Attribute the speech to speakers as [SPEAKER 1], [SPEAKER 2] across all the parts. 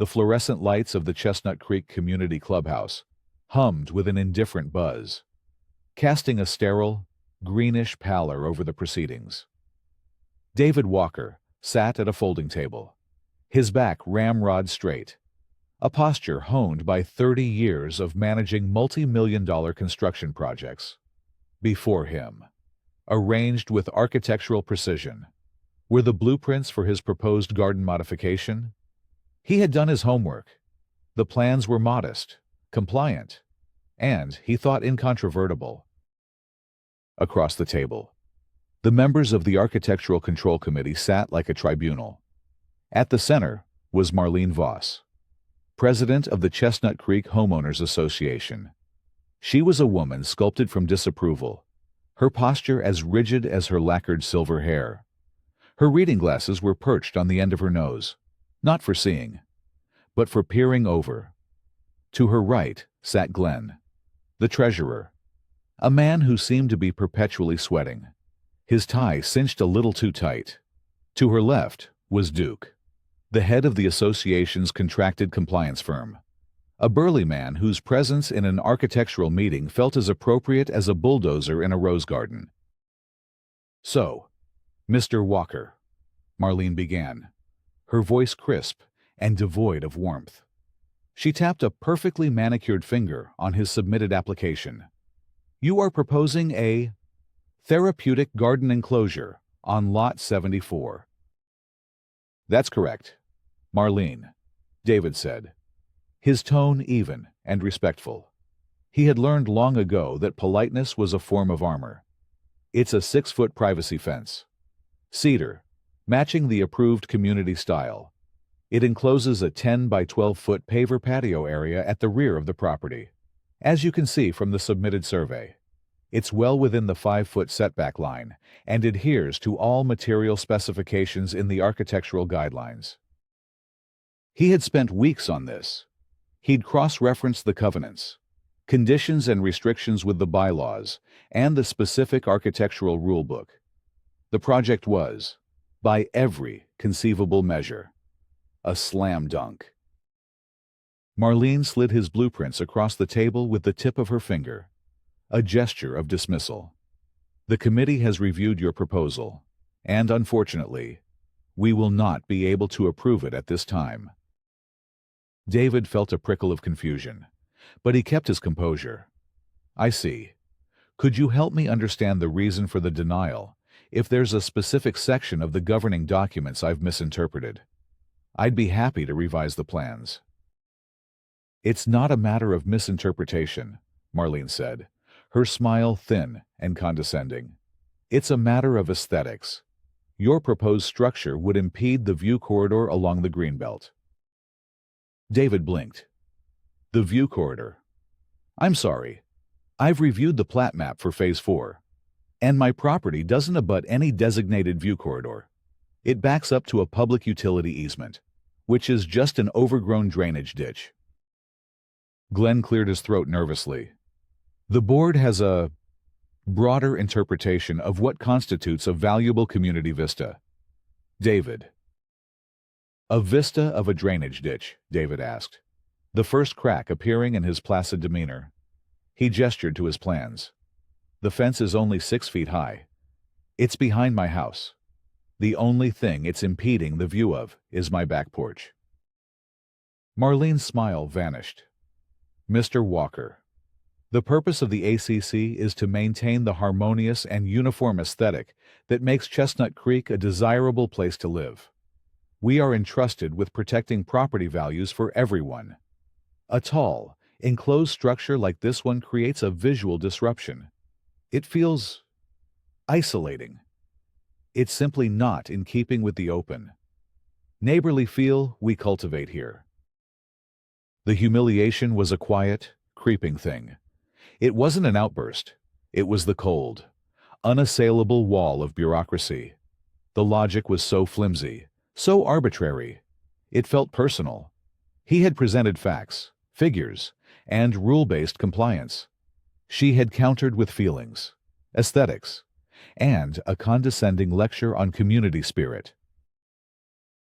[SPEAKER 1] The fluorescent lights of the Chestnut Creek Community Clubhouse hummed with an indifferent buzz, casting a sterile, greenish pallor over the proceedings. David Walker sat at a folding table, his back ramrod straight, a posture honed by 30 years of managing multi-million-dollar construction projects. Before him, arranged with architectural precision, were the blueprints for his proposed garden modification. He had done his homework. The plans were modest, compliant, and, he thought, incontrovertible. Across the table, the members of the Architectural Control Committee sat like a tribunal. At the center was Marlene Voss, president of the Chestnut Creek Homeowners Association. She was a woman sculpted from disapproval, her posture as rigid as her lacquered silver hair. Her reading glasses were perched on the end of her nose, not for seeing, but for peering over. To her right sat Glenn, the treasurer, a man who seemed to be perpetually sweating, his tie cinched a little too tight. To her left was Duke, the head of the association's contracted compliance firm, a burly man whose presence in an architectural meeting felt as appropriate as a bulldozer in a rose garden. "So, Mr. Walker," Marlene began, her voice crisp and devoid of warmth. She tapped a perfectly manicured finger on his submitted application. "You are proposing a therapeutic garden enclosure on Lot 74. "That's correct, Marlene," David said, his tone even and respectful. He had learned long ago that politeness was a form of armor. "It's a 6-foot privacy fence. Cedar, matching the approved community style. It encloses a 10 by 12-foot paver patio area at the rear of the property. As you can see from the submitted survey, it's well within the 5-foot setback line and adheres to all material specifications in the architectural guidelines." He had spent weeks on this. He'd cross-referenced the covenants, conditions and restrictions with the bylaws, and the specific architectural rulebook. The project was, by every conceivable measure, a slam dunk. Marlene slid his blueprints across the table with the tip of her finger, a gesture of dismissal. "The committee has reviewed your proposal, and unfortunately, we will not be able to approve it at this time." David felt a prickle of confusion, but he kept his composure. "I see. Could you help me understand the reason for the denial, if there's a specific section of the governing documents I've misinterpreted? I'd be happy to revise the plans." "It's not a matter of misinterpretation," Marlene said, her smile thin and condescending. "It's a matter of aesthetics. Your proposed structure would impede the view corridor along the greenbelt." David blinked. "The view corridor? I'm sorry. I've reviewed the plat map for Phase 4, and my property doesn't abut any designated view corridor. It backs up to a public utility easement, which is just an overgrown drainage ditch." Glenn cleared his throat nervously. "The board has a broader interpretation of what constitutes a valuable community vista." "David." "A vista of a drainage ditch?" David asked, the first crack appearing in his placid demeanor. He gestured to his plans. "The fence is only 6 feet high. It's behind my house. The only thing it's impeding the view of is my back porch." Marlene's smile vanished. "Mr. Walker, the purpose of the ACC is to maintain the harmonious and uniform aesthetic that makes Chestnut Creek a desirable place to live. We are entrusted with protecting property values for everyone. A tall, enclosed structure like this one creates a visual disruption. It feels isolating. It's simply not in keeping with the open, neighborly feel we cultivate here." The humiliation was a quiet, creeping thing. It wasn't an outburst. It was the cold, unassailable wall of bureaucracy. The logic was so flimsy, so arbitrary. It felt personal. He had presented facts, figures, and rule-based compliance. She had countered with feelings, aesthetics, and a condescending lecture on community spirit.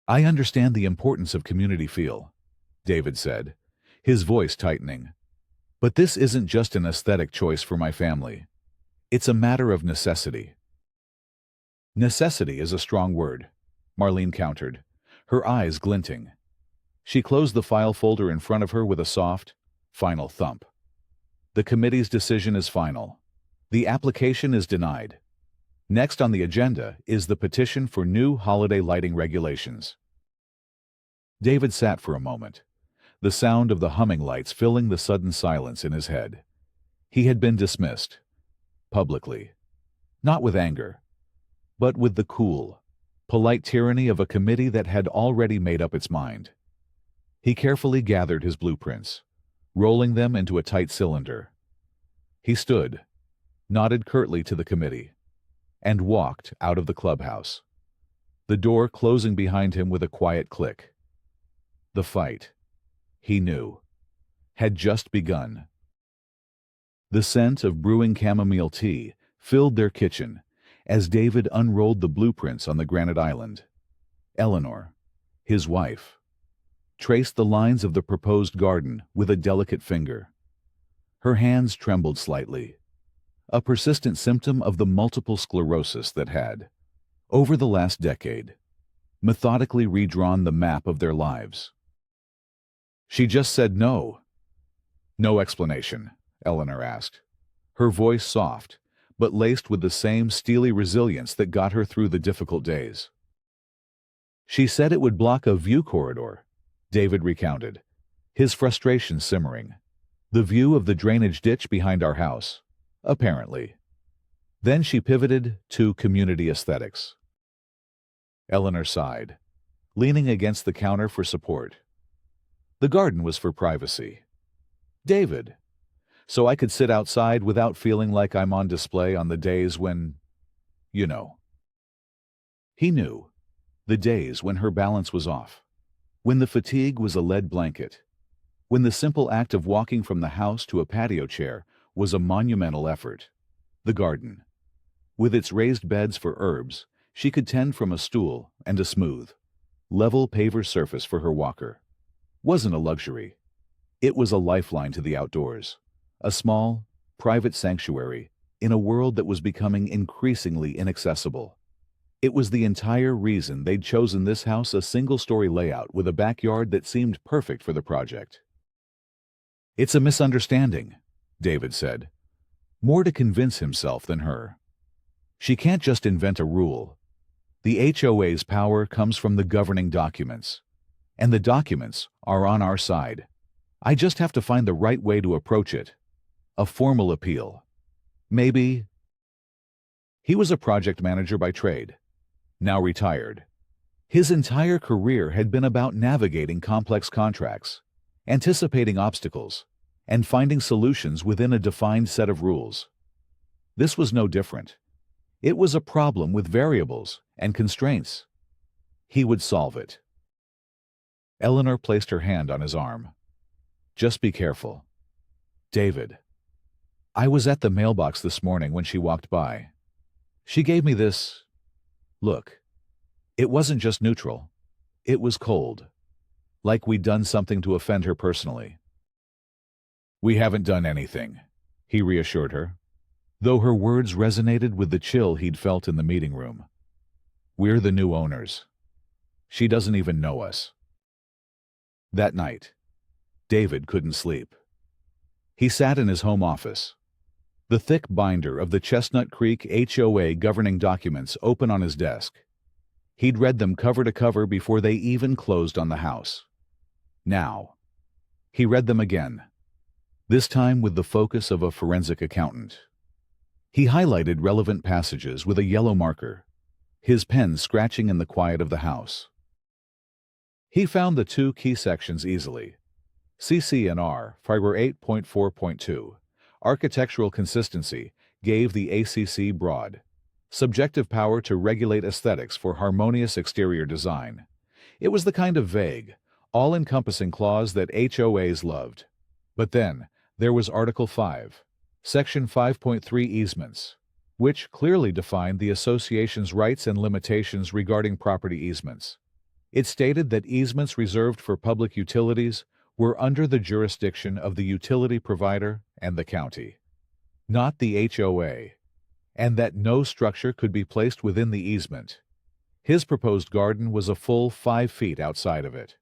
[SPEAKER 1] "I understand the importance of community feel. David said, his voice tightening. But this isn't just an aesthetic choice for my family. It's a matter of necessity. Necessity is a strong word, Marlene countered, her eyes glinting. She closed the file folder in front of her with a soft, final thump. The committee's decision is final. The application is denied. Next on the agenda is the petition for new holiday lighting regulations. David sat for a moment, the sound of the humming lights filling the sudden silence in his head. He had been dismissed, publicly, not with anger, but with the cool, polite tyranny of a committee that had already made up its mind. He carefully gathered his blueprints, rolling them into a tight cylinder. He stood, nodded curtly to the committee, and walked out of the clubhouse, the door closing behind him with a quiet click. The fight, he knew, had just begun. The scent of brewing chamomile tea filled their kitchen as David unrolled the blueprints on the granite island. Eleanor, his wife, traced the lines of the proposed garden with a delicate finger. Her hands trembled slightly, a persistent symptom of the multiple sclerosis that had, over the last decade, methodically redrawn the map of their lives. She just said no. No explanation, Eleanor asked, her voice soft, but laced with the same steely resilience that got her through the difficult days. She said it would block a view corridor, David recounted, his frustration simmering. The view of the drainage ditch behind our house, apparently. Then she pivoted to community aesthetics. Eleanor sighed, leaning against the counter for support. The garden was for privacy. David, so I could sit outside without feeling like I'm on display on the days when, you know. He knew, the days when her balance was off, when the fatigue was a lead blanket, when the simple act of walking from the house to a patio chair was a monumental effort. The garden, with its raised beds for herbs, she could tend from a stool and a smooth, level paver surface for her walker, wasn't a luxury. It was a lifeline to the outdoors, a small, private sanctuary in a world that was becoming increasingly inaccessible. It was the entire reason they'd chosen this house, a single-story layout with a backyard that seemed perfect for the project. It's a misunderstanding, David said, more to convince himself than her. She can't just invent a rule. The HOA's power comes from the governing documents, and the documents are on our side. I just have to find the right way to approach it. A formal appeal. Maybe. He was a project manager by trade, now retired. His entire career had been about navigating complex contracts, anticipating obstacles, and finding solutions within a defined set of rules. This was no different. It was a problem with variables and constraints. He would solve it. Eleanor placed her hand on his arm. Just be careful. David. I was at the mailbox this morning when she walked by. She gave me this look. It wasn't just neutral. It was cold. Like we'd done something to offend her personally. We haven't done anything, he reassured her, though her words resonated with the chill he'd felt in the meeting room. We're the new owners. She doesn't even know us. That night, David couldn't sleep. He sat in his home office, the thick binder of the Chestnut Creek HOA governing documents open on his desk. He'd read them cover to cover before they even closed on the house. Now, he read them again, this time with the focus of a forensic accountant. He highlighted relevant passages with a yellow marker, his pen scratching in the quiet of the house. He found the two key sections easily. CC&R, Figure 8.4.2, Architectural Consistency, gave the ACC broad, subjective power to regulate aesthetics for harmonious exterior design. It was the kind of vague, all-encompassing clause that HOAs loved. But then, there was Article 5, Section 5.3 Easements, which clearly defined the association's rights and limitations regarding property easements. It stated that easements reserved for public utilities were under the jurisdiction of the utility provider and the county, not the HOA, and that no structure could be placed within the easement. His proposed garden was a full 5 feet outside of it.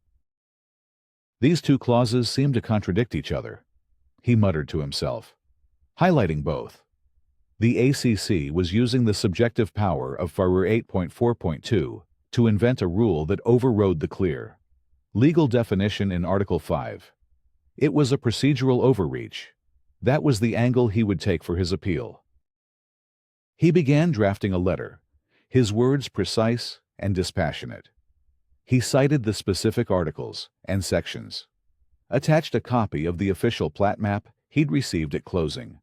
[SPEAKER 1] These two clauses seemed to contradict each other, he muttered to himself, highlighting both. The ACC was using the subjective power of FAR 8.4.2 to invent a rule that overrode the clear legal definition in Article 5. It was a procedural overreach. That was the angle he would take for his appeal. He began drafting a letter, his words precise and dispassionate. He cited the specific articles and sections, attached a copy of the official plat map he'd received at closing,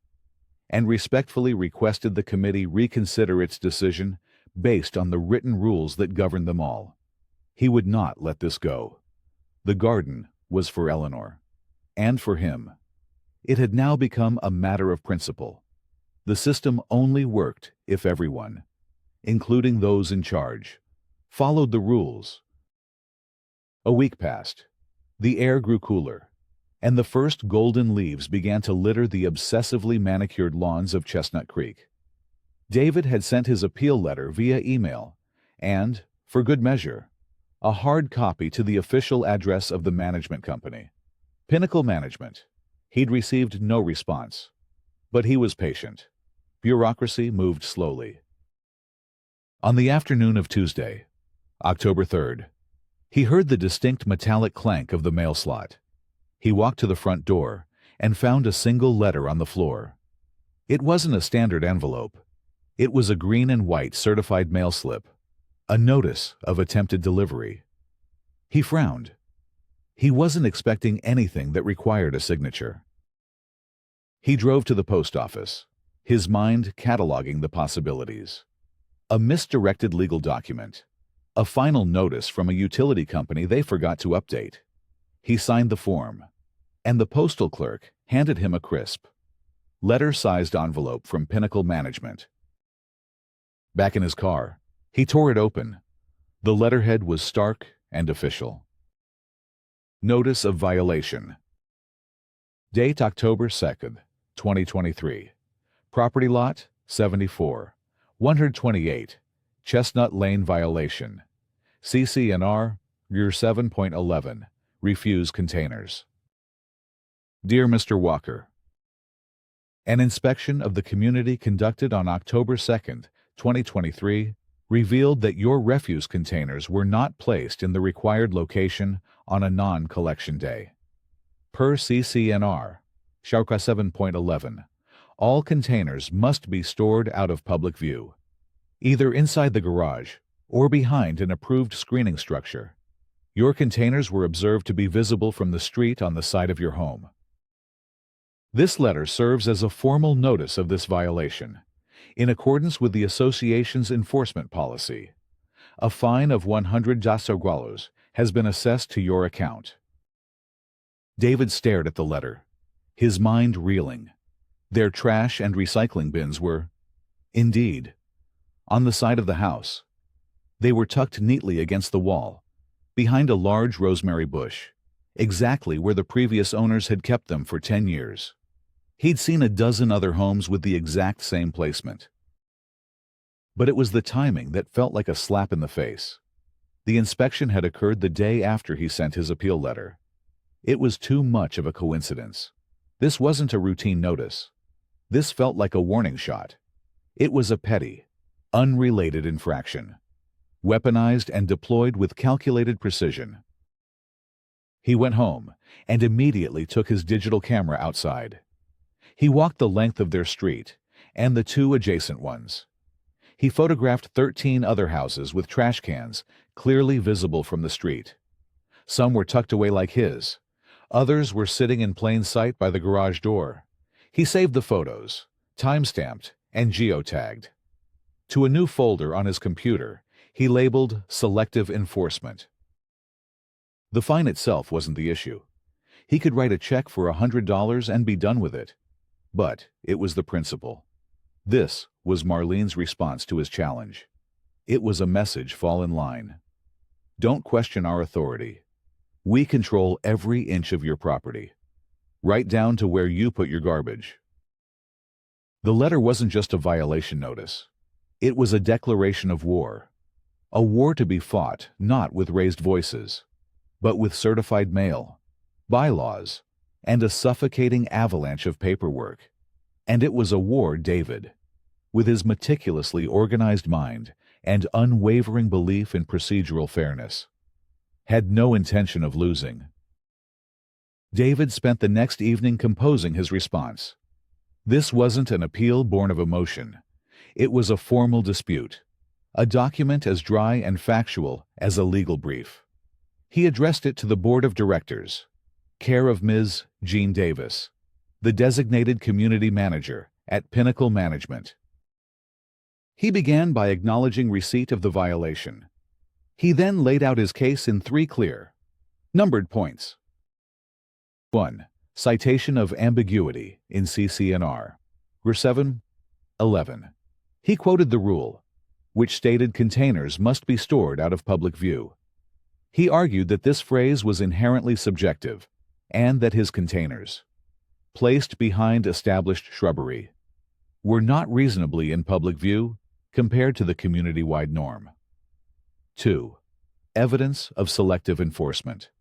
[SPEAKER 1] and respectfully requested the committee reconsider its decision based on the written rules that govern them all. He would not let this go. The garden was for Eleanor, and for him. It had now become a matter of principle. The system only worked if everyone, including those in charge, followed the rules. A week passed. The air grew cooler, and the first golden leaves began to litter the obsessively manicured lawns of Chestnut Creek. David had sent his appeal letter via email, and, for good measure, a hard copy to the official address of the management company, Pinnacle Management. He'd received no response, but he was patient. Bureaucracy moved slowly. On the afternoon of Tuesday, October 3rd, he heard the distinct metallic clank of the mail slot. He walked to the front door and found a single letter on the floor. It wasn't a standard envelope. It was a green and white certified mail slip, a notice of attempted delivery. He frowned. He wasn't expecting anything that required a signature. He drove to the post office, his mind cataloging the possibilities. A misdirected legal document, a final notice from a utility company they forgot to update. He signed the form, and the postal clerk handed him a crisp, letter-sized envelope from Pinnacle Management. Back in his car, he tore it open. The letterhead was stark and official. Notice of violation. Date October 2nd, 2023. Property lot 74, 128, Chestnut Lane violation. CCNR, Year 7.11, refuse containers. Dear Mr. Walker, an inspection of the community conducted on October 2nd, 2023, revealed that your refuse containers were not placed in the required location on a non-collection day. Per CCNR, Shauka 7.11, all containers must be stored out of public view, either inside the garage or behind an approved screening structure. Your containers were observed to be visible from the street on the side of your home. This letter serves as a formal notice of this violation, in accordance with the association's enforcement policy. A fine of 100 jasogualos has been assessed to your account. David stared at the letter, his mind reeling. Their trash and recycling bins were, indeed, on the side of the house. They were tucked neatly against the wall, behind a large rosemary bush, exactly where the previous owners had kept them for 10 years. He'd seen a dozen other homes with the exact same placement. But it was the timing that felt like a slap in the face. The inspection had occurred the day after he sent his appeal letter. It was too much of a coincidence. This wasn't a routine notice. This felt like a warning shot. It was a petty, unrelated infraction, weaponized and deployed with calculated precision. He went home and immediately took his digital camera outside. He walked the length of their street and the 2 adjacent ones. He photographed 13 other houses with trash cans clearly visible from the street. Some were tucked away like his. Others were sitting in plain sight by the garage door. He saved the photos, time-stamped, and geotagged. To a new folder on his computer, he labeled Selective Enforcement. The fine itself wasn't the issue. He could write a check for $100 and be done with it. But it was the principle. This was Marlene's response to his challenge. It was a message: fall in line. Don't question our authority. We control every inch of your property, right down to where you put your garbage. The letter wasn't just a violation notice. It was a declaration of war. A war to be fought not with raised voices, but with certified mail, bylaws, and a suffocating avalanche of paperwork. And it was a war David, with his meticulously organized mind and unwavering belief in procedural fairness, had no intention of losing. David spent the next evening composing his response. This wasn't an appeal born of emotion. It was a formal dispute, a document as dry and factual as a legal brief. He addressed it to the board of directors, care of Ms. Jean Davis, the designated community manager at Pinnacle Management. He began by acknowledging receipt of the violation. He then laid out his case in 3 clear, numbered points. 1. Citation of ambiguity in CC&R. Gr. 7:11. He quoted the rule, which stated containers must be stored out of public view. He argued that this phrase was inherently subjective and that his containers, placed behind established shrubbery, were not reasonably in public view compared to the community-wide norm. 2. Evidence of selective enforcement.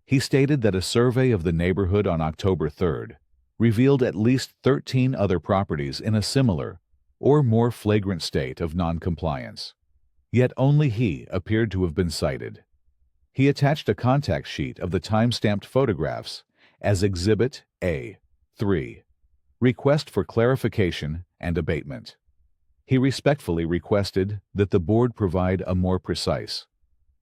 [SPEAKER 1] He stated that a survey of the neighborhood on October 3rd revealed at least 13 other properties in a similar or more flagrant state of noncompliance. Yet only he appeared to have been cited. He attached a contact sheet of the time-stamped photographs as Exhibit A3, request for clarification and abatement. He respectfully requested that the board provide a more precise,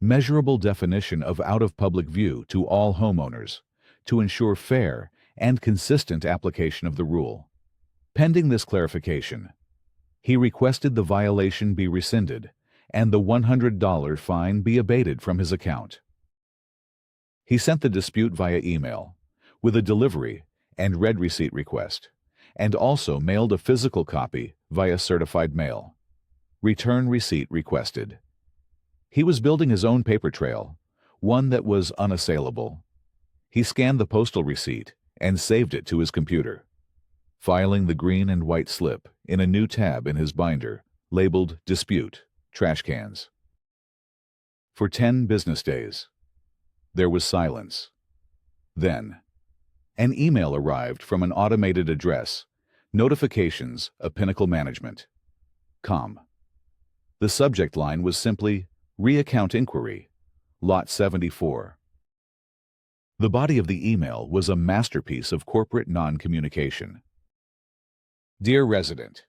[SPEAKER 1] measurable definition of out of public view to all homeowners to ensure fair and consistent application of the rule. Pending this clarification, he requested the violation be rescinded and the $100 fine be abated from his account. He sent the dispute via email with a delivery and red receipt request, and also mailed a physical copy via certified mail. Return receipt requested. He was building his own paper trail, one that was unassailable. He scanned the postal receipt and saved it to his computer, filing the green and white slip in a new tab in his binder labeled Dispute, Trash Cans. For 10 business days, there was silence. Then, an email arrived from an automated address, Notifications of Pinnacle Management. Com. The subject line was simply Reaccount Inquiry, Lot 74. The body of the email was a masterpiece of corporate non-communication. Dear resident,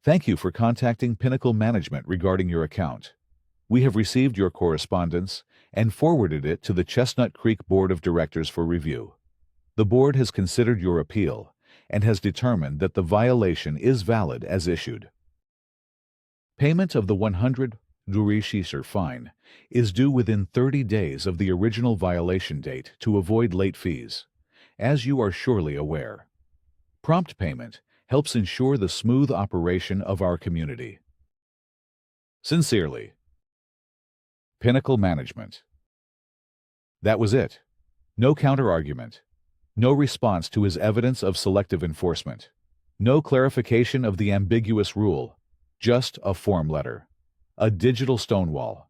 [SPEAKER 1] thank you for contacting Pinnacle Management regarding your account. We have received your correspondence and forwarded it to the Chestnut Creek Board of Directors for review. The board has considered your appeal and has determined that the violation is valid as issued. Payment of the $100 fine is due within 30 days of the original violation date to avoid late fees, as you are surely aware. Prompt payment helps ensure the smooth operation of our community. Sincerely, Pinnacle Management. That was it. No counter-argument. No response to his evidence of selective enforcement. No clarification of the ambiguous rule. Just a form letter. A digital stonewall.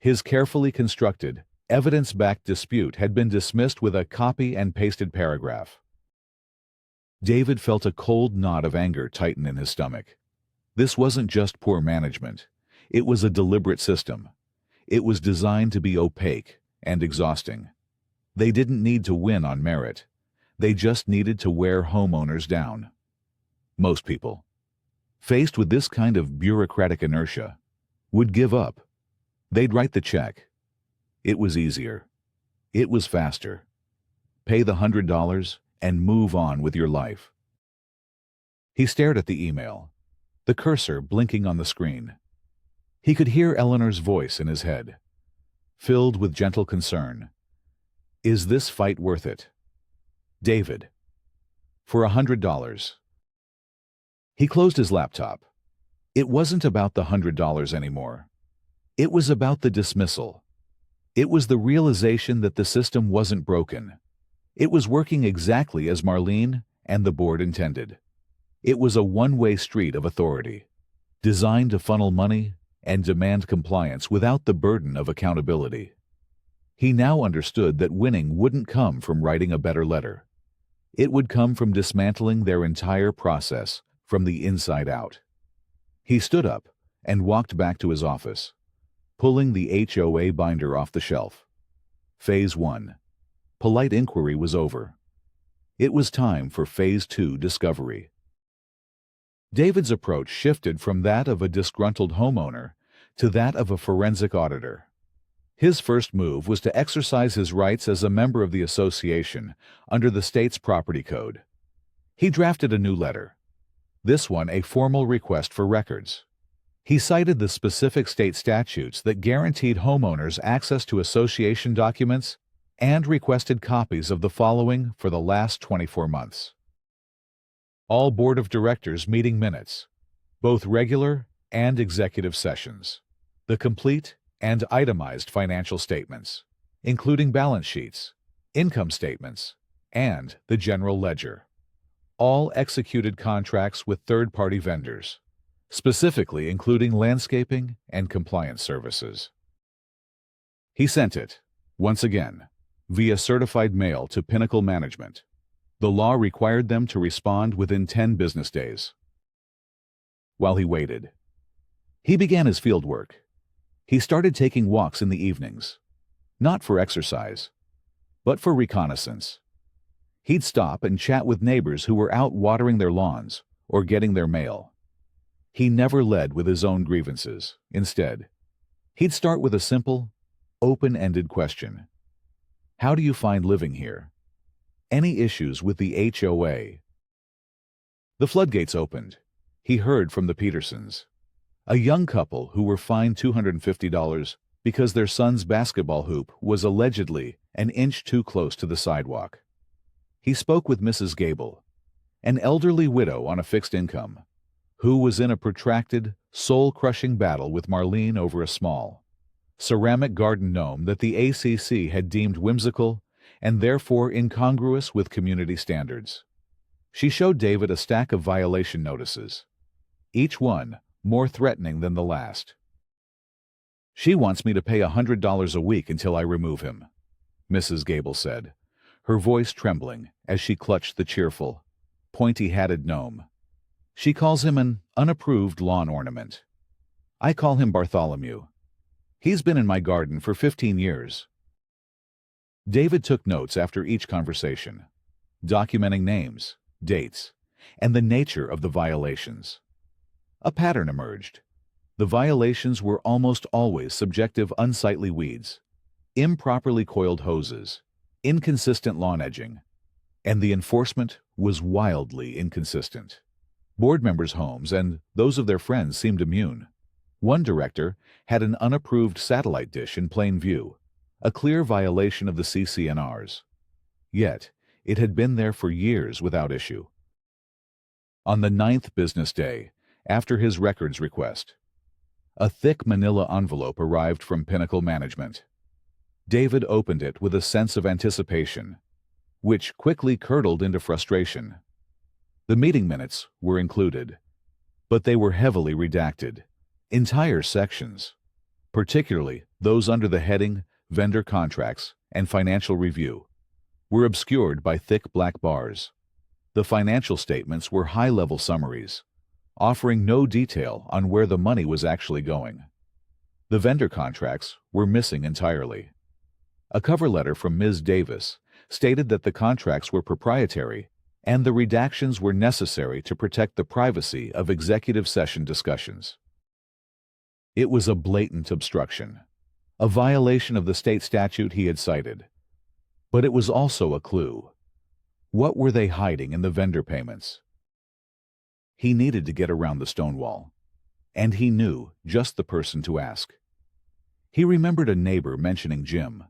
[SPEAKER 1] His carefully constructed, evidence-backed dispute had been dismissed with a copy and pasted paragraph. David felt a cold knot of anger tighten in his stomach. This wasn't just poor management. It was a deliberate system. It was designed to be opaque and exhausting. They didn't need to win on merit. They just needed to wear homeowners down. Most people, faced with this kind of bureaucratic inertia, would give up. They'd write the check. It was easier. It was faster. Pay the $100 and move on with your life. He stared at the email, the cursor blinking on the screen. He could hear Eleanor's voice in his head, filled with gentle concern. Is this fight worth it? David. For $100. He closed his laptop. It wasn't about the $100 anymore. It was about the dismissal. It was the realization that the system wasn't broken. It was working exactly as Marlene and the board intended. It was a one-way street of authority, designed to funnel money and demand compliance without the burden of accountability. He now understood that winning wouldn't come from writing a better letter. It would come from dismantling their entire process from the inside out. He stood up and walked back to his office, pulling the HOA binder off the shelf. Phase 1. Polite inquiry was over. It was time for Phase 2 discovery. David's approach shifted from that of a disgruntled homeowner to that of a forensic auditor. His first move was to exercise his rights as a member of the association under the state's property code. He drafted a new letter, this one a formal request for records. He cited the specific state statutes that guaranteed homeowners access to association documents and requested copies of the following for the last 24 months. All Board of Directors meeting minutes, both regular and executive sessions, the complete and itemized financial statements, including balance sheets, income statements, and the general ledger. All executed contracts with third-party vendors, specifically including landscaping and compliance services. He sent it, once again, via certified mail to Pinnacle Management. The law required them to respond within 10 business days. While he waited, he began his field work. He started taking walks in the evenings, not for exercise, but for reconnaissance. He'd stop and chat with neighbors who were out watering their lawns or getting their mail. He never led with his own grievances. Instead, he'd start with a simple, open-ended question. How do you find living here? Any issues with the HOA? The floodgates opened. He heard from the Petersons, a young couple who were fined $250 because their son's basketball hoop was allegedly an inch too close to the sidewalk. He spoke with Mrs. Gable, an elderly widow on a fixed income, who was in a protracted, soul-crushing battle with Marlene over a small, ceramic garden gnome that the ACC had deemed whimsical and therefore incongruous with community standards. She showed David a stack of violation notices, each one more threatening than the last. She wants me to pay $100 a week until I remove him, Mrs. Gable said, her voice trembling as she clutched the cheerful, pointy-hatted gnome. She calls him an unapproved lawn ornament. I call him Bartholomew. He's been in my garden for 15 years. David took notes after each conversation, documenting names, dates, and the nature of the violations. A pattern emerged. The violations were almost always subjective unsightly weeds, improperly coiled hoses, inconsistent lawn edging, and the enforcement was wildly inconsistent. Board members' homes and those of their friends seemed immune. One director had an unapproved satellite dish in plain view, a clear violation of the CC&Rs. Yet, it had been there for years without issue. On the 9th business day, after his records request, a thick manila envelope arrived from Pinnacle Management. David opened it with a sense of anticipation, which quickly curdled into frustration. The meeting minutes were included, but they were heavily redacted. Entire sections, particularly those under the heading Vendor Contracts and Financial Review, were obscured by thick black bars. The financial statements were high-level summaries, offering no detail on where the money was actually going. The vendor contracts were missing entirely. A cover letter from Ms. Davis stated that the contracts were proprietary and the redactions were necessary to protect the privacy of executive session discussions. It was a blatant obstruction, a violation of the state statute he had cited. But it was also a clue. What were they hiding in the vendor payments? He needed to get around the stonewall, and he knew just the person to ask. He remembered a neighbor mentioning Jim,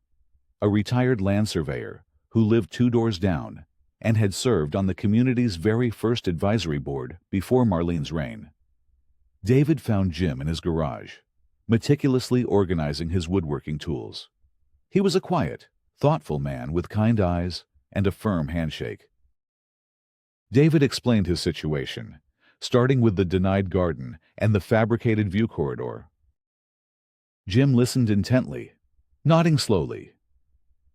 [SPEAKER 1] a retired land surveyor who lived 2 doors down and had served on the community's very first advisory board before Marlene's reign. David found Jim in his garage, meticulously organizing his woodworking tools. He was a quiet, thoughtful man with kind eyes and a firm handshake. David explained his situation, starting with the denied garden and the fabricated view corridor. Jim listened intently, nodding slowly.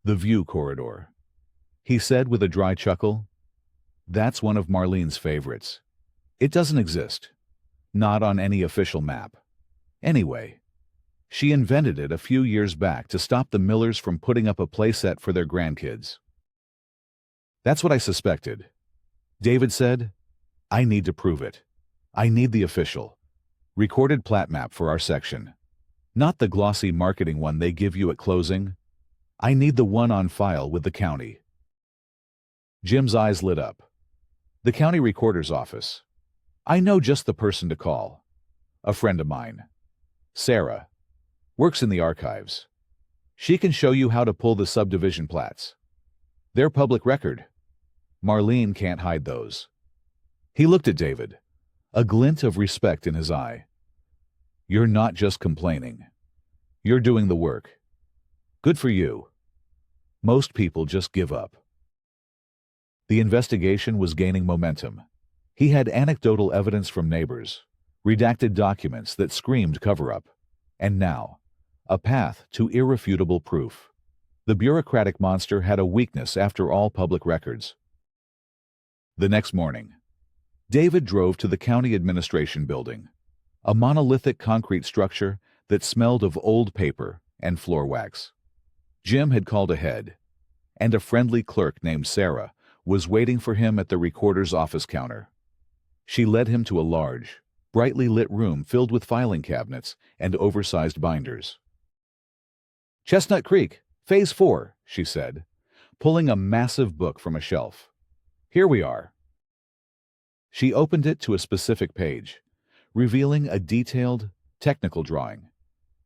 [SPEAKER 1] The view corridor, he said with a dry chuckle. That's one of Marlene's favorites. It doesn't exist. Not on any official map. Anyway, she invented it a few years back to stop the Millers from putting up a playset for their grandkids. That's what I suspected. David said, I need to prove it. I need the official, recorded plat map for our section. Not the glossy marketing one they give you at closing. I need the one on file with the county. Jim's eyes lit up. The county recorder's office. I know just the person to call. A friend of mine. Sarah. Works in the archives. She can show you how to pull the subdivision plats. They're public record. Marlene can't hide those. He looked at David, a glint of respect in his eye. You're not just complaining. You're doing the work. Good for you. Most people just give up. The investigation was gaining momentum. He had anecdotal evidence from neighbors, redacted documents that screamed cover-up, and now, a path to irrefutable proof. The bureaucratic monster had a weakness after all public records. The next morning, David drove to the county administration building, a monolithic concrete structure that smelled of old paper and floor wax. Jim had called ahead, and a friendly clerk named Sarah was waiting for him at the recorder's office counter. She led him to a large, brightly lit room filled with filing cabinets and oversized binders. Chestnut Creek, Phase 4, she said, pulling a massive book from a shelf. Here we are. She opened it to a specific page, revealing a detailed, technical drawing.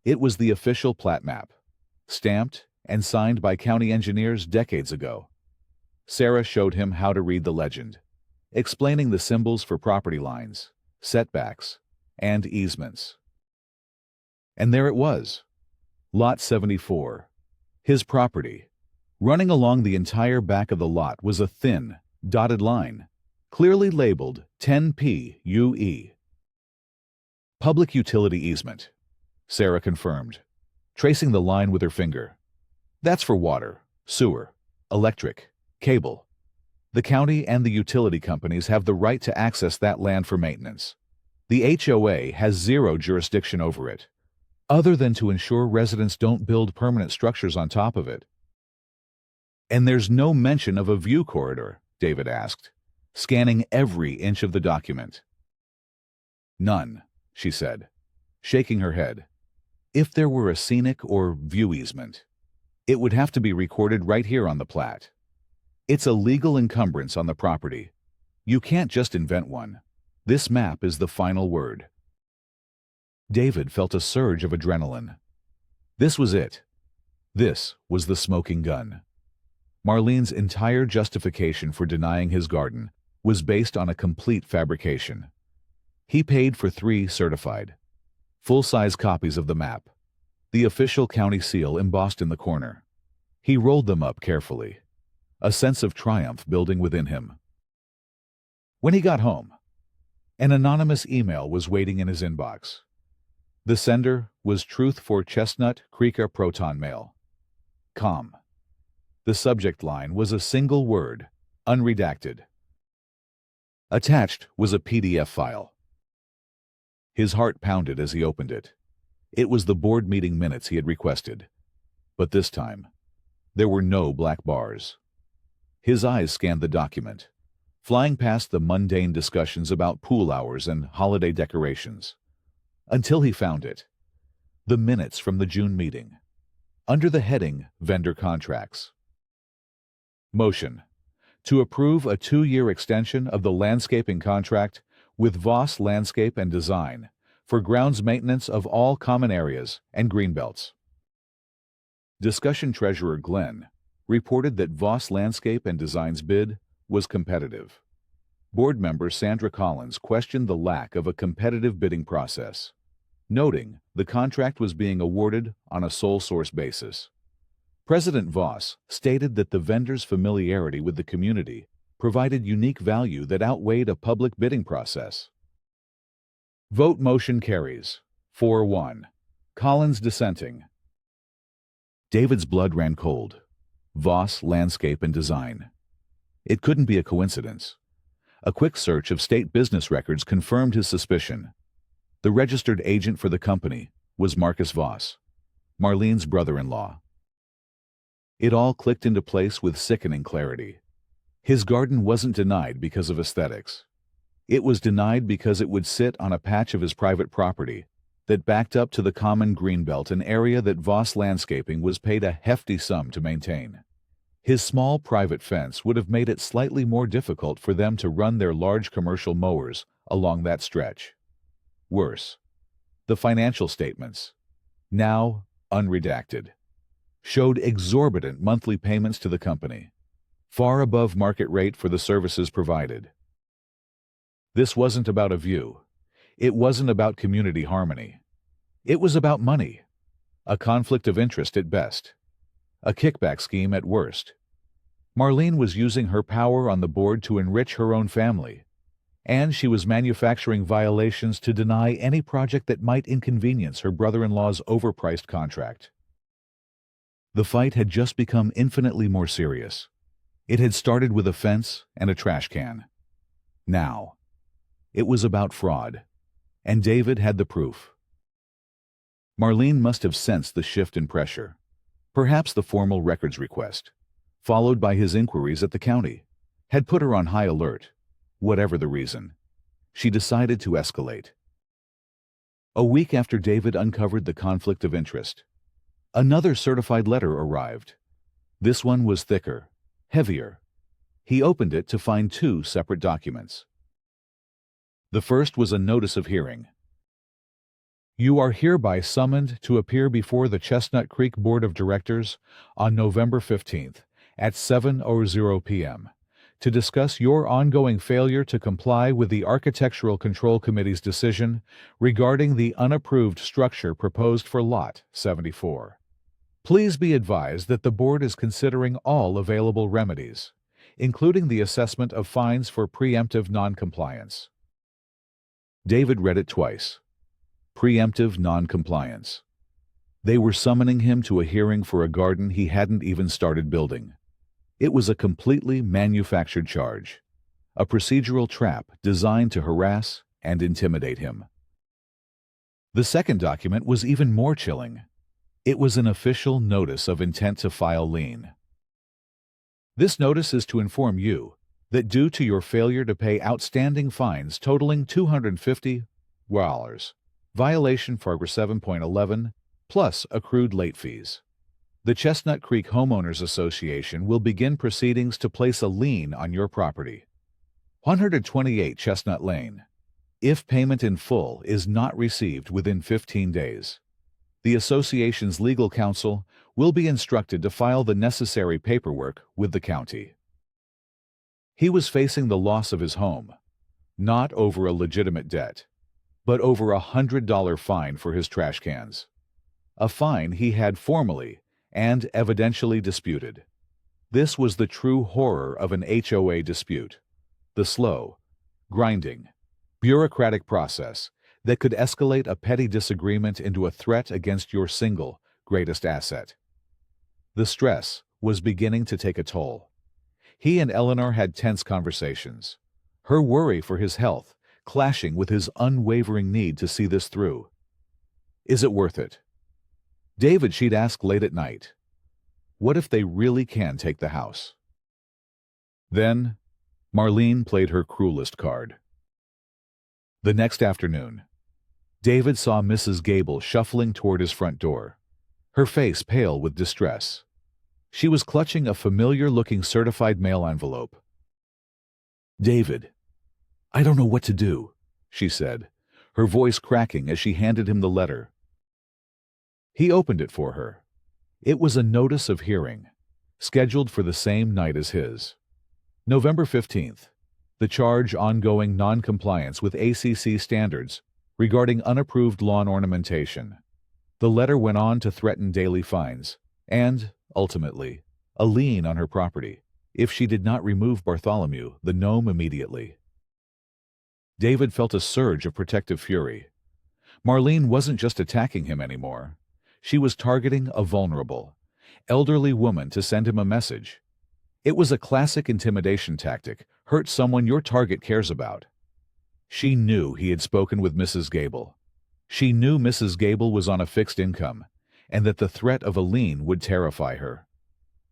[SPEAKER 1] It was the official plat map, stamped and signed by county engineers decades ago. Sarah showed him how to read the legend, explaining the symbols for property lines, setbacks, and easements. And there it was, Lot 74, his property. Running along the entire back of the lot was a thin, dotted line, clearly labeled 10P UE. Public utility easement, Sarah confirmed, tracing the line with her finger. That's for water, sewer, electric, cable. The county and the utility companies have the right to access that land for maintenance. The HOA has zero jurisdiction over it, other than to ensure residents don't build permanent structures on top of it. And there's no mention of a view corridor, David asked, scanning every inch of the document. None, she said, shaking her head. If there were a scenic or view easement, it would have to be recorded right here on the plat. It's a legal encumbrance on the property. You can't just invent one. This map is the final word. David felt a surge of adrenaline. This was it. This was the smoking gun. Marlene's entire justification for denying his garden was based on a complete fabrication. He paid for 3 certified, full-size copies of the map, the official county seal embossed in the corner. He rolled them up carefully, a sense of triumph building within him. When he got home, an anonymous email was waiting in his inbox. The sender was Truth for Chestnut Creek Proton Mail. Com. The subject line was a single word, unredacted. Attached was a PDF file. His heart pounded as he opened it. It was the board meeting minutes he had requested. But this time, there were no black bars. His eyes scanned the document, flying past the mundane discussions about pool hours and holiday decorations, until he found it. The minutes from the June meeting, under the heading Vendor Contracts. Motion: to approve a 2-year extension of the landscaping contract with Voss Landscape and Design for grounds maintenance of all common areas and greenbelts. Discussion Treasurer Glenn reported that Voss Landscape and Design's bid was competitive. Board member Sandra Collins questioned the lack of a competitive bidding process, noting the contract was being awarded on a sole source basis. President Voss stated that the vendor's familiarity with the community provided unique value that outweighed a public bidding process. Vote motion carries. 4-1. Collins dissenting. David's blood ran cold. Voss Landscape and Design. It couldn't be a coincidence. A quick search of state business records confirmed his suspicion. The registered agent for the company was Marcus Voss, Marlene's brother-in-law. It all clicked into place with sickening clarity. His garden wasn't denied because of aesthetics. It was denied because it would sit on a patch of his private property that backed up to the common greenbelt, an area that Voss Landscaping was paid a hefty sum to maintain. His small private fence would have made it slightly more difficult for them to run their large commercial mowers along that stretch. Worse, the financial statements, now unredacted, showed exorbitant monthly payments to the company, far above market rate for the services provided. This wasn't about a view. It wasn't about community harmony. It was about money, a conflict of interest at best, a kickback scheme at worst. Marlene was using her power on the board to enrich her own family, and she was manufacturing violations to deny any project that might inconvenience her brother-in-law's overpriced contract. The fight had just become infinitely more serious. It had started with a fence and a trash can. Now, it was about fraud, and David had the proof. Marlene must have sensed the shift in pressure, perhaps the formal records request, followed by his inquiries at the county, had put her on high alert. Whatever the reason, she decided to escalate. A week after David uncovered the conflict of interest, another certified letter arrived. This one was thicker, heavier. He opened it to find two separate documents. The first was a notice of hearing. You are hereby summoned to appear before the Chestnut Creek Board of Directors on November 15th at 7:00 p.m. to discuss your ongoing failure to comply with the Architectural Control Committee's decision regarding the unapproved structure proposed for Lot 74. Please be advised that the board is considering all available remedies, including the assessment of fines for preemptive noncompliance. David read it twice. Preemptive noncompliance. They were summoning him to a hearing for a garden he hadn't even started building. It was a completely manufactured charge, a procedural trap designed to harass and intimidate him. The second document was even more chilling. It was an official notice of intent to file lien. This notice is to inform you that due to your failure to pay outstanding fines totaling $250, violation for 7.11, plus accrued late fees, the Chestnut Creek Homeowners Association will begin proceedings to place a lien on your property. 128 Chestnut Lane. If payment in full is not received within 15 days, the association's legal counsel will be instructed to file the necessary paperwork with the county. He was facing the loss of his home, not over a legitimate debt, but over a $100 fine for his trash cans. A fine he had formally and evidentially disputed. This was the true horror of an HOA dispute, the slow, grinding, bureaucratic process that could escalate a petty disagreement into a threat against your single greatest asset. The stress was beginning to take a toll. He and Eleanor had tense conversations, her worry for his health clashing with his unwavering need to see this through. Is it worth it? David, she'd ask late at night. What if they really can take the house? Then, Marlene played her cruelest card. The next afternoon, David saw Mrs. Gable shuffling toward his front door, her face pale with distress. She was clutching a familiar-looking certified mail envelope. David, I don't know what to do, she said, her voice cracking as she handed him the letter. He opened it for her. It was a notice of hearing, scheduled for the same night as his. November 15th, the charge ongoing non-compliance with ACC standards regarding unapproved lawn ornamentation. The letter went on to threaten daily fines and ultimately, a lien on her property, if she did not remove Bartholomew, the gnome, immediately. David felt a surge of protective fury. Marlene wasn't just attacking him anymore. She was targeting a vulnerable, elderly woman to send him a message. It was a classic intimidation tactic: hurt someone your target cares about. She knew he had spoken with Mrs. Gable. She knew Mrs. Gable was on a fixed income, and that the threat of a lien would terrify her.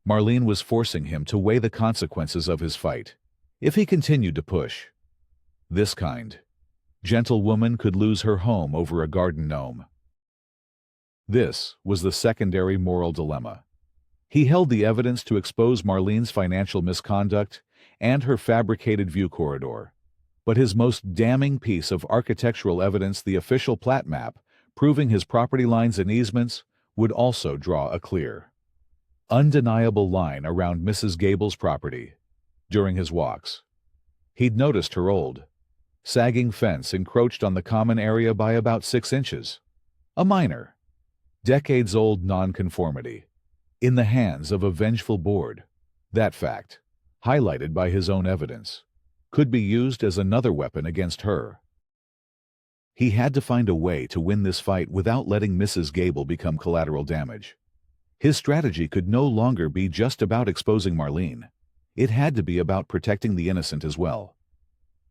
[SPEAKER 1] Marlene was forcing him to weigh the consequences of his fight. If he continued to push, this kind, gentle woman could lose her home over a garden gnome. This was the secondary moral dilemma. He held the evidence to expose Marlene's financial misconduct and her fabricated view corridor. But his most damning piece of architectural evidence, the official plat map, proving his property lines and easements, would also draw a clear, undeniable line around Mrs. Gable's property. During his walks, he'd noticed her old, sagging fence encroached on the common area by about 6 inches. A minor, decades-old nonconformity, in the hands of a vengeful board. That fact, highlighted by his own evidence, could be used as another weapon against her. He had to find a way to win this fight without letting Mrs. Gable become collateral damage. His strategy could no longer be just about exposing Marlene. It had to be about protecting the innocent as well.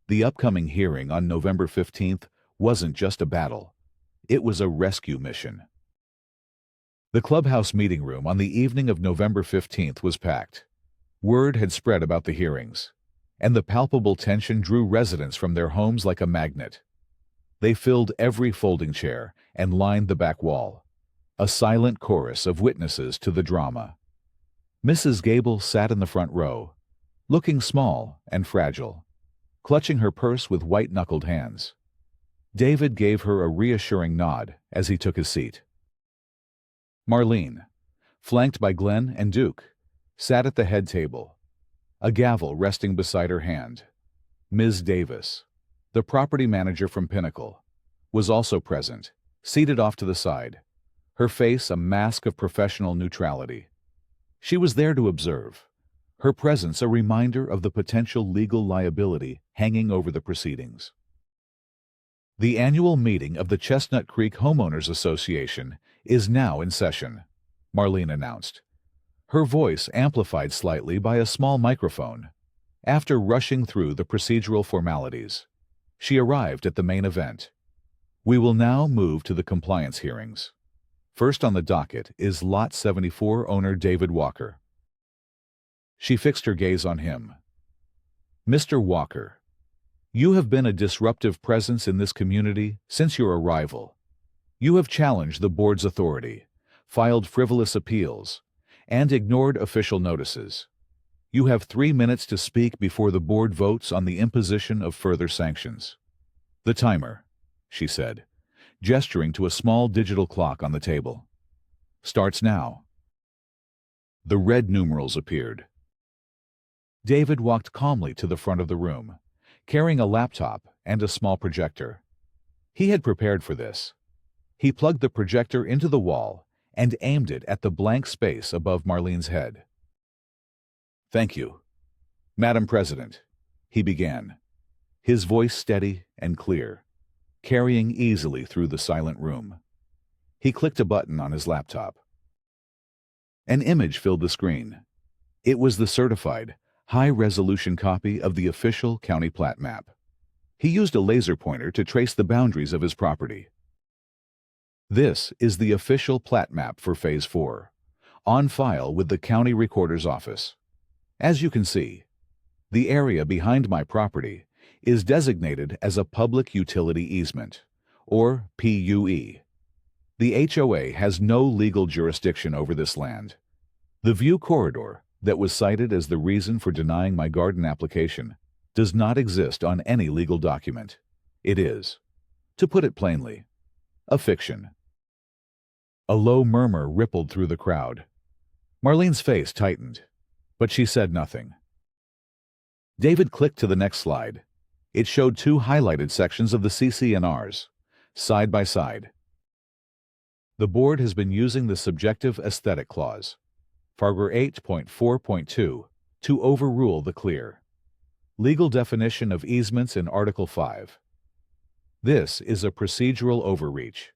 [SPEAKER 1] The upcoming hearing on November 15th wasn't just a battle. It was a rescue mission. The clubhouse meeting room on the evening of November 15th was packed. Word had spread about the hearings, and the palpable tension drew residents from their homes like a magnet. They filled every folding chair and lined the back wall, a silent chorus of witnesses to the drama. Mrs. Gable sat in the front row, looking small and fragile, clutching her purse with white-knuckled hands. David gave her a reassuring nod as he took his seat. Marlene, flanked by Glenn and Duke, sat at the head table, a gavel resting beside her hand. Ms. Davis, the property manager from Pinnacle, was also present, seated off to the side, her face a mask of professional neutrality. She was there to observe, her presence a reminder of the potential legal liability hanging over the proceedings. The annual meeting of the Chestnut Creek Homeowners Association is now in session, Marlene announced, her voice amplified slightly by a small microphone. After rushing through the procedural formalities, she arrived at the main event. We will now move to the compliance hearings. First on the docket is Lot 74 owner David Walker. She fixed her gaze on him. Mr. Walker, you have been a disruptive presence in this community since your arrival. You have challenged the board's authority, filed frivolous appeals, and ignored official notices. You have 3 minutes to speak before the board votes on the imposition of further sanctions. The timer, she said, gesturing to a small digital clock on the table, starts now. The red numerals appeared. David walked calmly to the front of the room, carrying a laptop and a small projector. He had prepared for this. He plugged the projector into the wall and aimed it at the blank space above Marlene's head. Thank you, Madam President, he began, his voice steady and clear, carrying easily through the silent room. He clicked a button on his laptop. An image filled the screen. It was the certified, high-resolution copy of the official county plat map. He used a laser pointer to trace the boundaries of his property. This is the official plat map for Phase 4, on file with the county recorder's office. As you can see, the area behind my property is designated as a public utility easement, or PUE. The HOA has no legal jurisdiction over this land. The view corridor that was cited as the reason for denying my garden application does not exist on any legal document. It is, to put it plainly, a fiction. A low murmur rippled through the crowd. Marlene's face tightened, but she said nothing. David clicked to the next slide. It showed 2 highlighted sections of the CC&Rs, side by side. The board has been using the subjective aesthetic clause. Farger 8.4.2, to overrule the clear legal definition of easements in Article 5. This is a procedural overreach.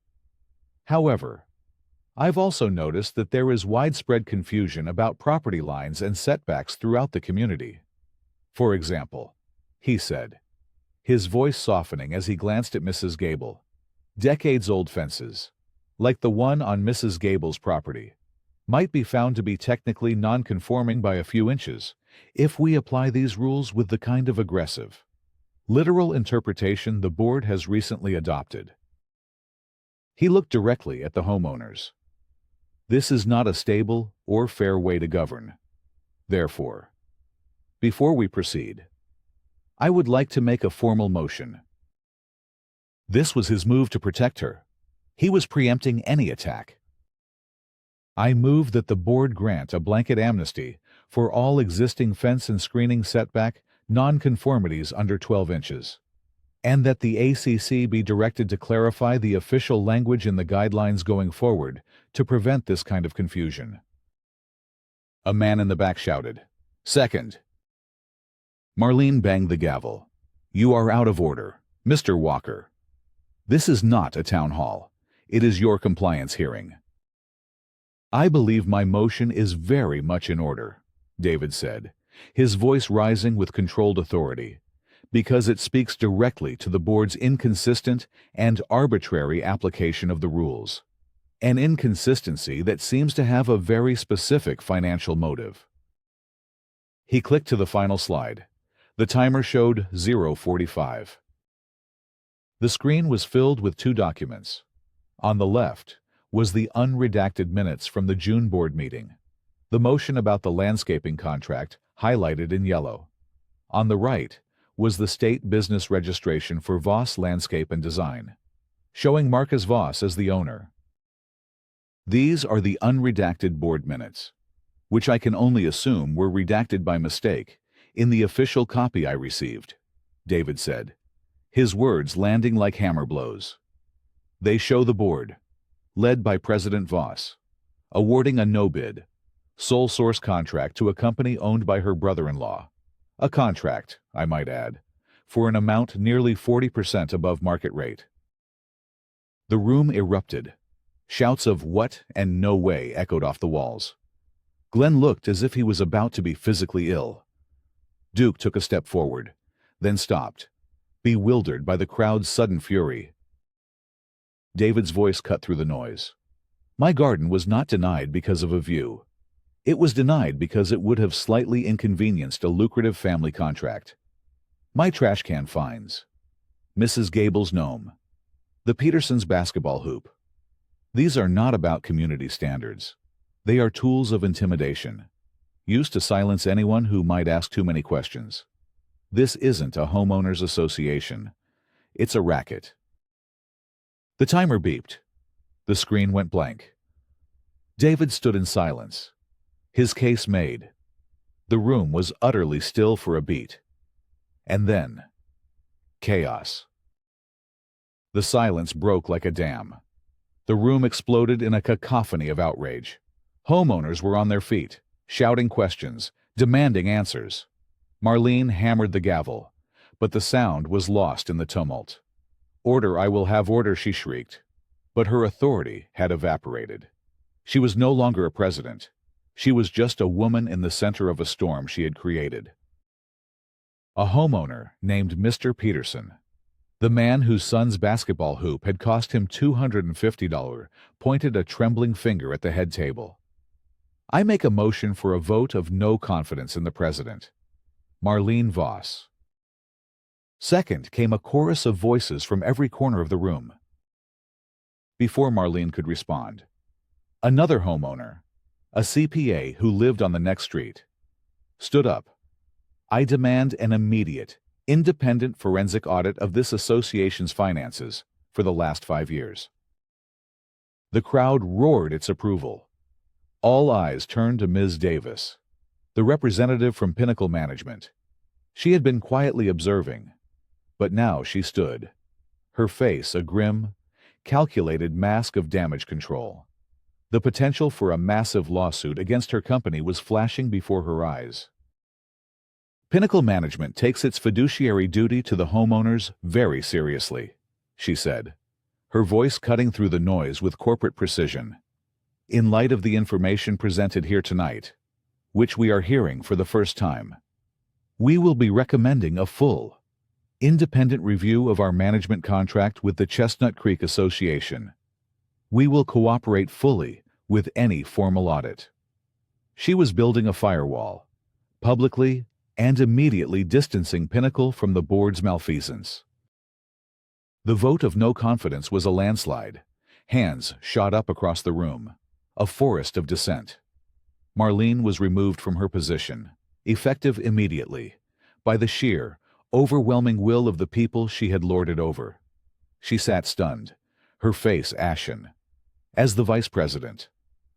[SPEAKER 1] However, I've also noticed that there is widespread confusion about property lines and setbacks throughout the community. For example, he said, his voice softening as he glanced at Mrs. Gable, decades-old fences, like the one on Mrs. Gable's property, might be found to be technically non-conforming by a few inches if we apply these rules with the kind of aggressive, literal interpretation the board has recently adopted. He looked directly at the homeowners. This is not a stable or fair way to govern. Therefore, before we proceed, I would like to make a formal motion. This was his move to protect her. He was preempting any attack. I move that the board grant a blanket amnesty for all existing fence and screening setback nonconformities under 12 inches, and that the ACC be directed to clarify the official language in the guidelines going forward to prevent this kind of confusion. A man in the back shouted, "Second." Marlene banged the gavel. "You are out of order, Mr. Walker. This is not a town hall. It is your compliance hearing." "I believe my motion is very much in order," David said, his voice rising with controlled authority, "because it speaks directly to the board's inconsistent and arbitrary application of the rules, an inconsistency that seems to have a very specific financial motive." He clicked to the final slide. The timer showed 0:45. The screen was filled with two documents. On the left was the unredacted minutes from the June board meeting, the motion about the landscaping contract highlighted in yellow. On the right was the state business registration for Voss Landscape and Design, showing Marcus Voss as the owner. These are the unredacted board minutes, which I can only assume were redacted by mistake in the official copy I received, David said, his words landing like hammer blows. They show the board, led by President Voss, awarding a no-bid, sole source contract to a company owned by her brother-in-law. A contract, I might add, for an amount nearly 40% above market rate. The room erupted. Shouts of "what" and "no way" echoed off the walls. Glenn looked as if he was about to be physically ill. Duke took a step forward, then stopped, bewildered by the crowd's sudden fury. David's voice cut through the noise. "My garden was not denied because of a view. It was denied because it would have slightly inconvenienced a lucrative family contract. My trash can fines, Mrs. Gable's gnome, the Petersons' basketball hoop. These are not about community standards. They are tools of intimidation, used to silence anyone who might ask too many questions. This isn't a homeowners association. It's a racket." The timer beeped. The screen went blank. David stood in silence, his case made. The room was utterly still for a beat. And then, chaos. The silence broke like a dam. The room exploded in a cacophony of outrage. Homeowners were on their feet, shouting questions, demanding answers. Marlene hammered the gavel, but the sound was lost in the tumult. "Order, I will have order," she shrieked. But her authority had evaporated. She was no longer a president. She was just a woman in the center of a storm she had created. A homeowner named Mr. Peterson, the man whose son's basketball hoop had cost him $250, pointed a trembling finger at the head table. "I make a motion for a vote of no confidence in the president. Marlene Voss." Second came a chorus of voices from every corner of the room. Before Marlene could respond, another homeowner, a CPA who lived on the next street, stood up. "I demand an immediate, independent forensic audit of this association's finances for the last 5 years." The crowd roared its approval. All eyes turned to Ms. Davis, the representative from Pinnacle Management. She had been quietly observing, but now she stood, her face a grim, calculated mask of damage control. The potential for a massive lawsuit against her company was flashing before her eyes. Pinnacle Management takes its fiduciary duty to the homeowners very seriously, she said, her voice cutting through the noise with corporate precision. In light of the information presented here tonight, which we are hearing for the first time, we will be recommending a full, independent review of our management contract with the Chestnut Creek Association. We will cooperate fully with any formal audit. She was building a firewall, publicly and immediately distancing Pinnacle from the board's malfeasance. The vote of no confidence was a landslide. Hands shot up across the room, a forest of dissent. Marlene was removed from her position, effective immediately, by the sheer, overwhelming will of the people she had lorded over. She sat stunned, her face ashen. As the vice president,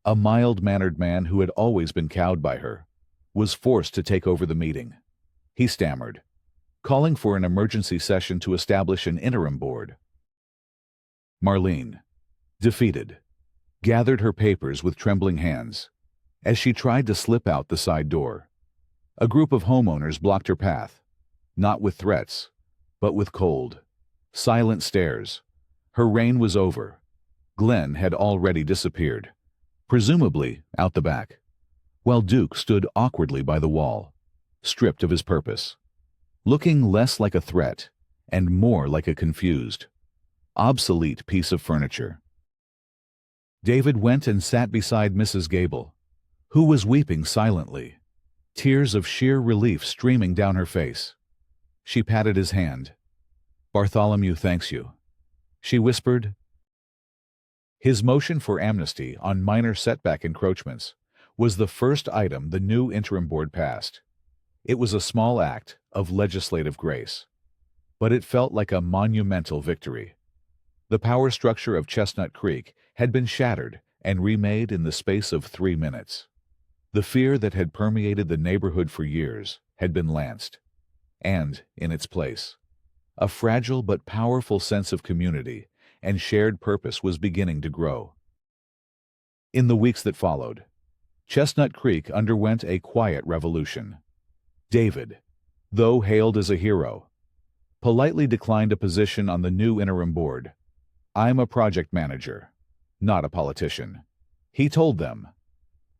[SPEAKER 1] a mild-mannered man who had always been cowed by her, was forced to take over the meeting. He stammered, calling for an emergency session to establish an interim board. Marlene, defeated, gathered her papers with trembling hands as she tried to slip out the side door. A group of homeowners blocked her path, not with threats, but with cold, silent stares. Her reign was over. Glenn had already disappeared, presumably out the back, while Duke stood awkwardly by the wall, stripped of his purpose, looking less like a threat and more like a confused, obsolete piece of furniture. David went and sat beside Mrs. Gable, who was weeping silently, tears of sheer relief streaming down her face. She patted his hand. "Bartholomew thanks you," she whispered. His motion for amnesty on minor setback encroachments was the first item the new interim board passed. It was a small act of legislative grace, but it felt like a monumental victory. The power structure of Chestnut Creek had been shattered and remade in the space of 3 minutes. The fear that had permeated the neighborhood for years had been lanced, and, in its place, a fragile but powerful sense of community and shared purpose was beginning to grow. In the weeks that followed, Chestnut Creek underwent a quiet revolution. David, though hailed as a hero, politely declined a position on the new interim board. "I'm a project manager, not a politician," he told them.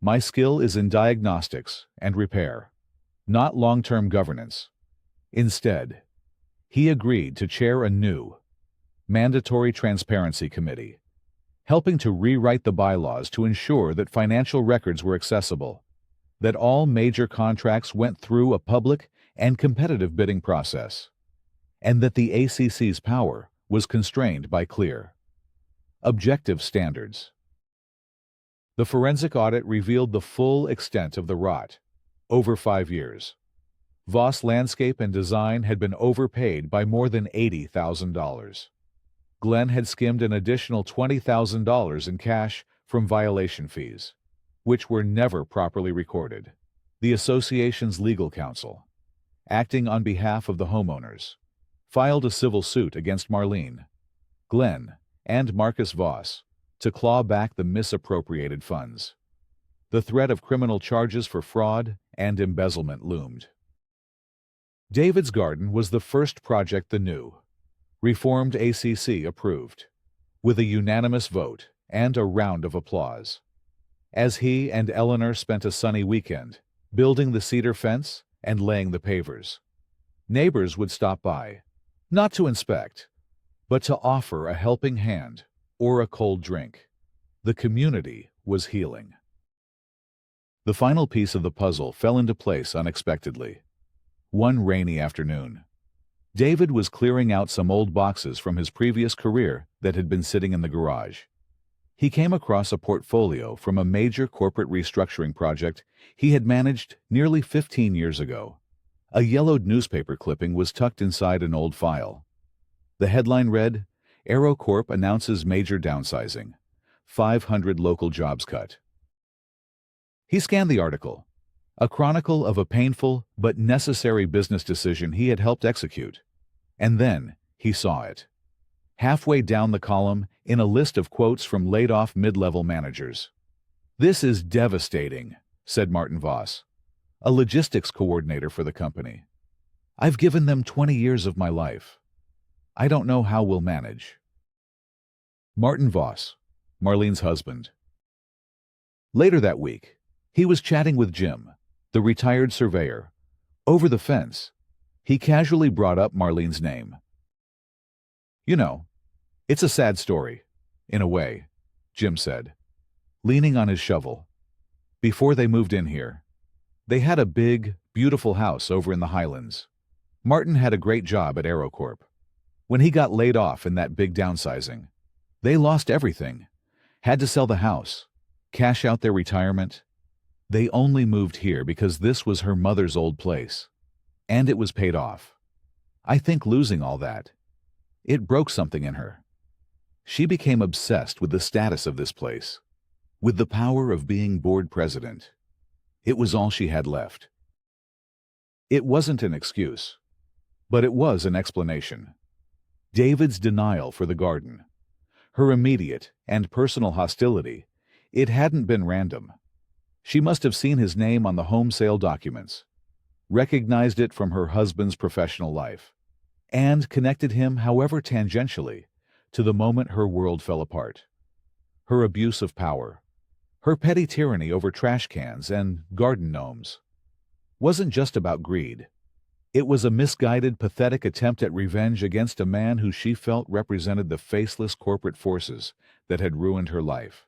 [SPEAKER 1] "My skill is in diagnostics and repair, not long-term governance." Instead, he agreed to chair a new, mandatory transparency committee, helping to rewrite the bylaws to ensure that financial records were accessible, that all major contracts went through a public and competitive bidding process, and that the ACC's power was constrained by clear, objective standards. The forensic audit revealed the full extent of the rot. Over 5 years, Voss Landscape and Design had been overpaid by more than $80,000. Glenn had skimmed an additional $20,000 in cash from violation fees, which were never properly recorded. The association's legal counsel, acting on behalf of the homeowners, filed a civil suit against Marlene, Glenn, and Marcus Voss to claw back the misappropriated funds. The threat of criminal charges for fraud and embezzlement loomed. David's Garden was the first project the new, reformed ACC approved, with a unanimous vote and a round of applause. As he and Eleanor spent a sunny weekend building the cedar fence and laying the pavers, neighbors would stop by, not to inspect, but to offer a helping hand or a cold drink. The community was healing. The final piece of the puzzle fell into place unexpectedly. One rainy afternoon, David was clearing out some old boxes from his previous career that had been sitting in the garage. He came across a portfolio from a major corporate restructuring project he had managed nearly 15 years ago. A yellowed newspaper clipping was tucked inside an old file. The headline read, "AeroCorp announces major downsizing. 500 local jobs cut." He scanned the article, a chronicle of a painful but necessary business decision he had helped execute. And then he saw it. Halfway down the column, in a list of quotes from laid-off mid-level managers, "This is devastating," said Martin Voss, a logistics coordinator for the company. "I've given them 20 years of my life. I don't know how we'll manage." Martin Voss, Marlene's husband. Later that week, he was chatting with Jim, the retired surveyor. Over the fence, he casually brought up Marlene's name. "You know, it's a sad story, in a way," Jim said, leaning on his shovel. "Before they moved in here, they had a big, beautiful house over in the Highlands. Martin had a great job at AeroCorp. When he got laid off in that big downsizing, they lost everything, had to sell the house, cash out their retirement. They only moved here because this was her mother's old place, and it was paid off. I think losing all that, it broke something in her. She became obsessed with the status of this place, with the power of being board president. It was all she had left." It wasn't an excuse, but it was an explanation. David's denial for the garden, her immediate and personal hostility, it hadn't been random. She must have seen his name on the home sale documents, recognized it from her husband's professional life, and connected him, however tangentially, to the moment her world fell apart. Her abuse of power, her petty tyranny over trash cans and garden gnomes, wasn't just about greed. It was a misguided, pathetic attempt at revenge against a man who she felt represented the faceless corporate forces that had ruined her life.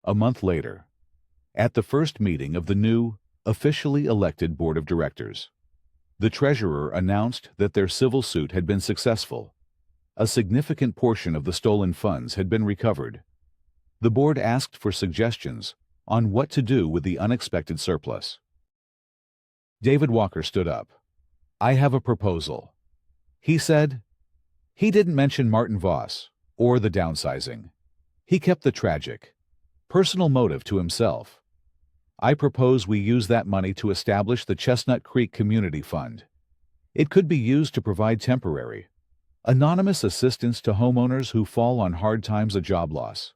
[SPEAKER 1] A month later, at the first meeting of the new, officially elected board of directors, the treasurer announced that their civil suit had been successful. A significant portion of the stolen funds had been recovered. The board asked for suggestions on what to do with the unexpected surplus. David Walker stood up. "I have a proposal," he said. He didn't mention Martin Voss or the downsizing. He kept the tragic, personal motive to himself. "I propose we use that money to establish the Chestnut Creek Community Fund. It could be used to provide temporary, anonymous assistance to homeowners who fall on hard times of job loss.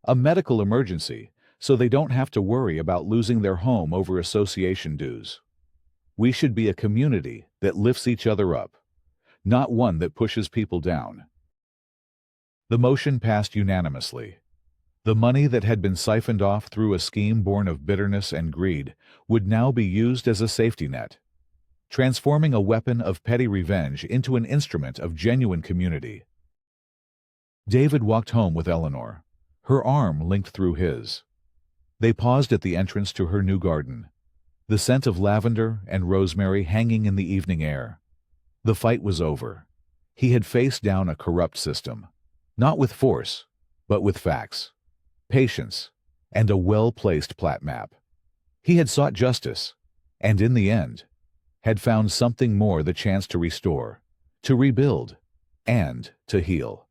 [SPEAKER 1] A medical emergency, so they don't have to worry about losing their home over association dues. We should be a community that lifts each other up, not one that pushes people down." The motion passed unanimously. The money that had been siphoned off through a scheme born of bitterness and greed would now be used as a safety net, transforming a weapon of petty revenge into an instrument of genuine community. David walked home with Eleanor, her arm linked through his. They paused at the entrance to her new garden, the scent of lavender and rosemary hanging in the evening air. The fight was over. He had faced down a corrupt system, not with force, but with facts, patience, and a well-placed plat map. He had sought justice, and in the end, had found something more: the chance to restore, to rebuild, and to heal.